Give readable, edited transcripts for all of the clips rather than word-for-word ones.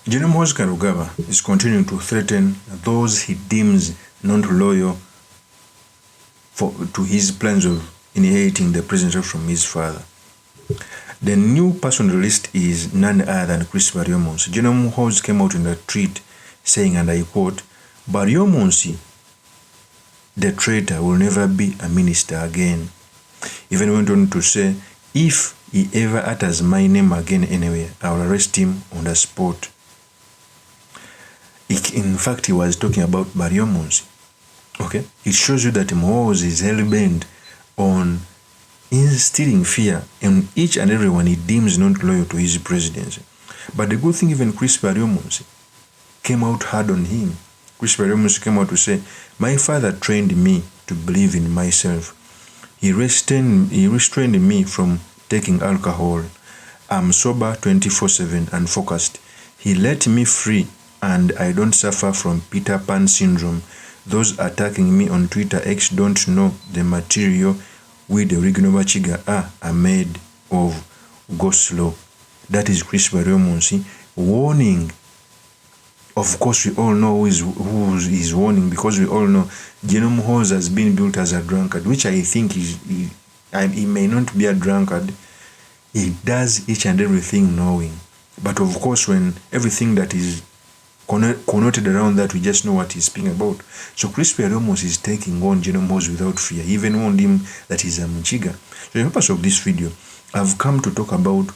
General Muhoozi Kainerugaba is continuing to threaten those he deems not loyal to his plans of inheriting the presidency from his father. The new person on the list is none other than Chris BARYOMUNSI. General Muhoozi came out in a tweet saying, and I quote, "BARYOMUNSI, the traitor, will never be a minister again." Even went on to say, "If he ever utters my name again anywhere, I will arrest him on the spot." In fact, he was talking about BARYOMUNSI. Okay? It shows you that Muhoozi is hell-bent on instilling fear in each and everyone he deems not loyal to his presidency. But the good thing, even Chris BARYOMUNSI came out hard on him. Chris BARYOMUNSI came out to say, "My father trained me to believe in myself. He restrained me from taking alcohol. I'm sober 24/7 and focused. He let me free and I don't suffer from Peter Pan syndrome. Those attacking me on Twitter X don't know the material we the original Bachiga are made of. Go slow." That is Chris BARYOMUNSI warning. Of course, we all know who is warning, because we all know General Muhoozi has been built as a drunkard, which I think he may not be a drunkard. He does each and everything knowing. But of course, when everything that is connoted around that, we just know what he's speaking about. So Chris BARYOMUNSI is taking on General Muhoozi without fear. He even warned him that he's a Mchiga. So the purpose of this video, I've come to talk about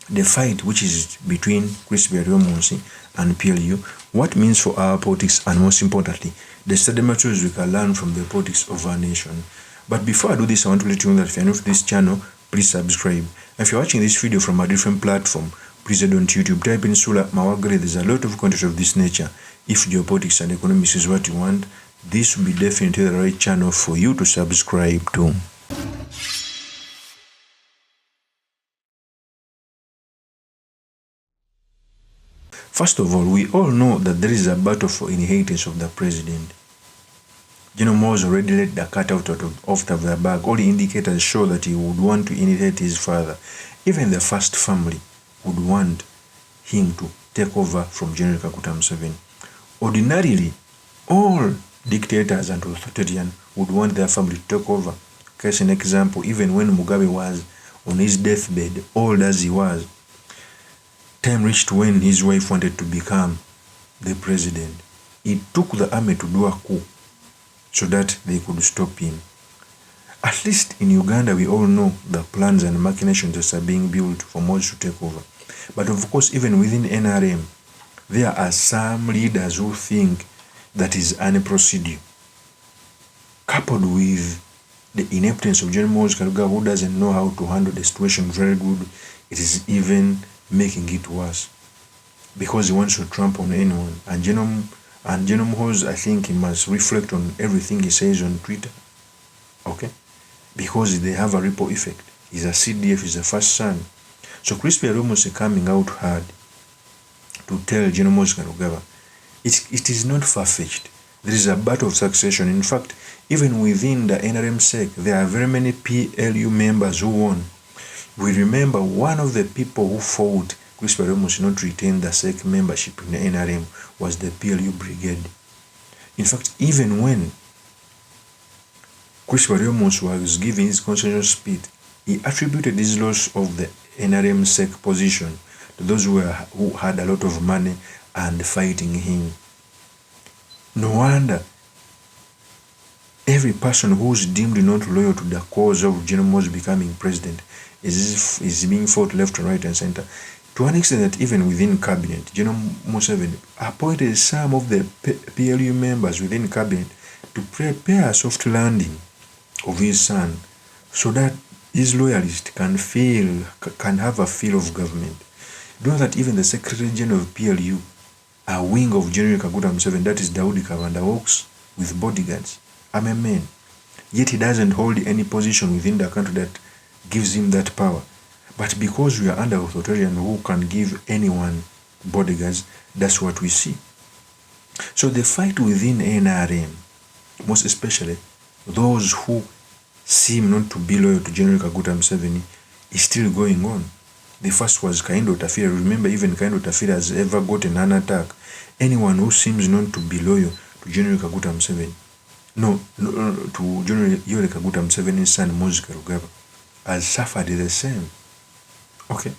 the fight which is between Chris BARYOMUNSI and PLU, what it means for our politics, and most importantly, the study materials we can learn from the politics of our nation. But before I do this, I want to let you know that if you're new to this channel, please subscribe. And if you're watching this video from a different platform, please head on to YouTube, type in Sula Mawagre. There's a lot of content of this nature. If geopolitics and economics is what you want, this will be definitely the right channel for you to subscribe to. First of all, we all know that there is a battle for inheritance of the president. General Muhoozi already let the cat out of the bag. All the indicators show that he would want to inherit his father. Even the first family would want him to take over from General Kaguta Museveni. Ordinarily, all dictators and authoritarians would want their family to take over. Case in example, even when Mugabe was on his deathbed, old as he was, time reached when his wife wanted to become the president. It took the army to do a coup so that they could stop him. At least in Uganda, we all know the plans and machinations that are being built for Muhoozi to take over. But of course, even within NRM, there are some leaders who think that is an procedure. Coupled with the ineptness of General Muhoozi Kainerugaba, who doesn't know how to handle the situation very good, it is even making it worse, because he wants to trample on anyone. And General Muhoozi, I think he must reflect on everything he says on Twitter, okay? Because they have a ripple effect. He's a CDF, he's a first son. So Chris BARYOMUNSI coming out hard to tell General Muhoozi Kainerugaba, it is not far-fetched. There is a battle of succession. In fact, even within the NRM sec, there are very many PLU members who won. We remember one of the people who fought Chris BARYOMUNSI not to retain the SEC membership in the NRM was the PLU brigade. In fact, even when Chris BARYOMUNSI was giving his constitutional speech, he attributed his loss of the NRM SEC position to those who had a lot of money and fighting him. No wonder every person who is deemed not loyal to the cause of General Muhoozi becoming president is being fought left and right and center. To an extent that even within cabinet, General Museveni appointed some of the PLU members within cabinet to prepare a soft landing of his son, so that his loyalists can have a feel of government. You know that even the Secretary General of PLU, a wing of General Kaguta Museveni, that is Daudi Kavanda, works with bodyguards. I'm a man. Yet he doesn't hold any position within the country that gives him that power. But because we are under authoritarian who can give anyone bodyguards, that's what we see. So the fight within NRM, most especially those who seem not to be loyal to General Kaguta Museveni, is still going on. The first was Kaindo Tafira. Remember, even Kaindo Tafira has ever gotten an attack. Anyone who seems not to be loyal to General Kaguta Museveni, to General Yoweri Kaguta Museveni's son, Muhoozi Kainerugaba, has suffered the same. Okay?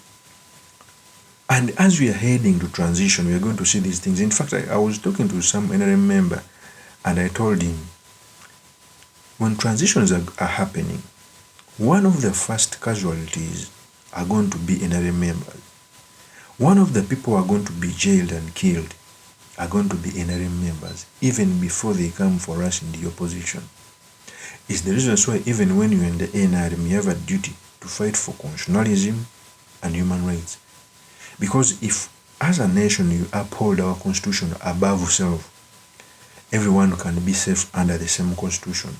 And as we are heading to transition, we are going to see these things. In fact, I was talking to some NRM member, and I told him, when transitions are happening, one of the first casualties are going to be NRM members. One of the people who are going to be jailed and killed are going to be NRM members, even before they come for us in the opposition. It's the reason why even when you're in the NRM, you have a duty to fight for constitutionalism and human rights. Because if, as a nation, you uphold our constitution above self, everyone can be safe under the same constitution.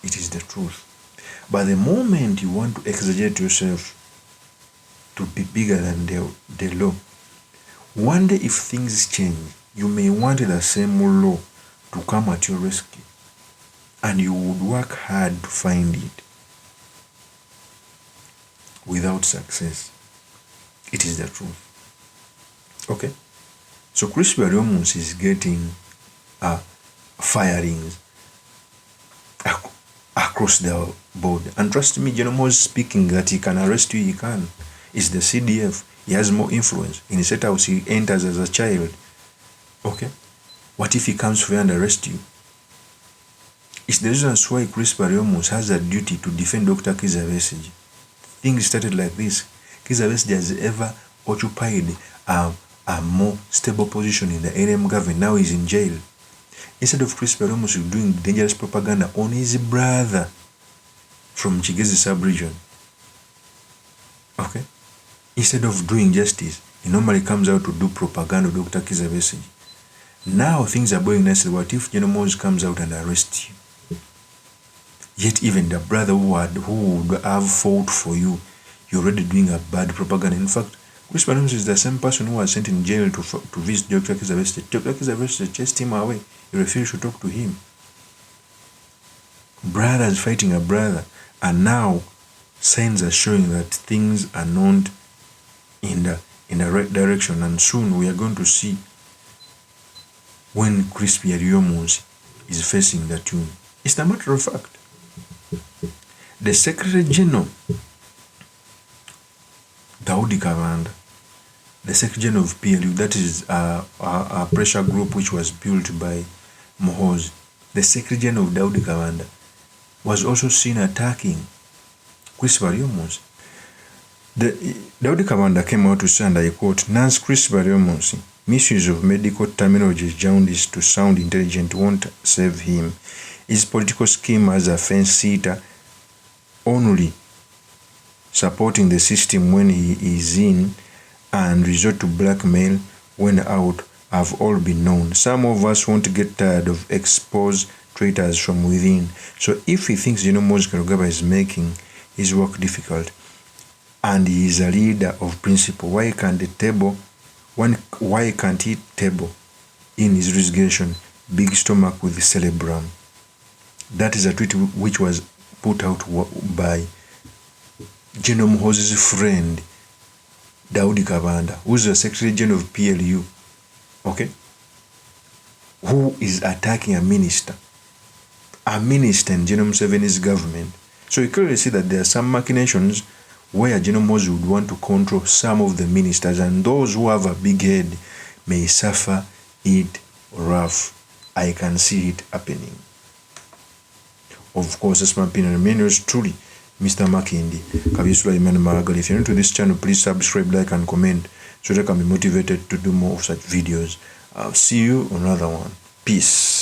It is the truth. But the moment you want to exaggerate yourself to be bigger than the law, one day if things change, you may want the same law to come at your rescue, and you would work hard to find it without success. It is the truth. Okay? So Chris BARYOMUNSI is getting firings across the board. And trust me, General speaking that he can arrest you, he can. It's the CDF. He has more influence. In the state house, he enters as a child. Okay? What if he comes for you and arrest you? It's the reason why Chris BARYOMUNSI has a duty to defend Dr. Kizza Besigye. Things started like this. Kizza Besigye has ever occupied a more stable position in the NRM government. Now he's in jail. Instead of Chris BARYOMUNSI doing dangerous propaganda on his brother from Kigezi sub-region, okay, instead of doing justice, he normally comes out to do propaganda with Dr. Kizza Besigye. Now things are going nicely. What if General Muhoozi comes out and arrests you? Yet even the brother who would have fought for you, you're already doing a bad propaganda. In fact, Chris BARYOMUNSI is the same person who was sent in jail to visit Dr. Kizza Besigye. Dr. Kizza Besigye chased him away. He refused to talk to him. Brothers fighting a brother. And now signs are showing that things are not in the right direction. And soon we are going to see when Chris BARYOMUNSI is facing the tune. It's a matter of fact. The Secretary General, Daudi Kavanda, the Secretary General of PLU, that is a pressure group which was built by Muhoozi, the Secretary General of Daudi Kavanda, was also seen attacking Chris BARYOMUNSI. Daudi Kavanda came out to say, and I quote, "Nance Chris BARYOMUNSI, misuse of medical terminology jaundice to sound intelligent won't save him. His political scheme as a fence-sitter, only supporting the system when he is in and resort to blackmail when out, have all been known. Some of us won't get tired of exposed traitors from within. So if he thinks Muhoozi Kainerugaba is making his work difficult and he is a leader of principle, why can't he table in his resignation big stomach with the cerebrum?" That is a tweet which was put out by General Muhoozi's friend Daudi Kavanda, who is the Secretary General of PLU, okay, who is attacking a minister in General Museveni's government. So you clearly see that there are some machinations where General Muhoozi would want to control some of the ministers, and those who have a big head may suffer it rough. I can see it happening. Of course, that's my opinion. Remain yours truly, Mr. Makindi, Kabisula Imani Maragali. If you're new to this channel, please subscribe, like, and comment so that I can be motivated to do more of such videos. I'll see you on another one. Peace.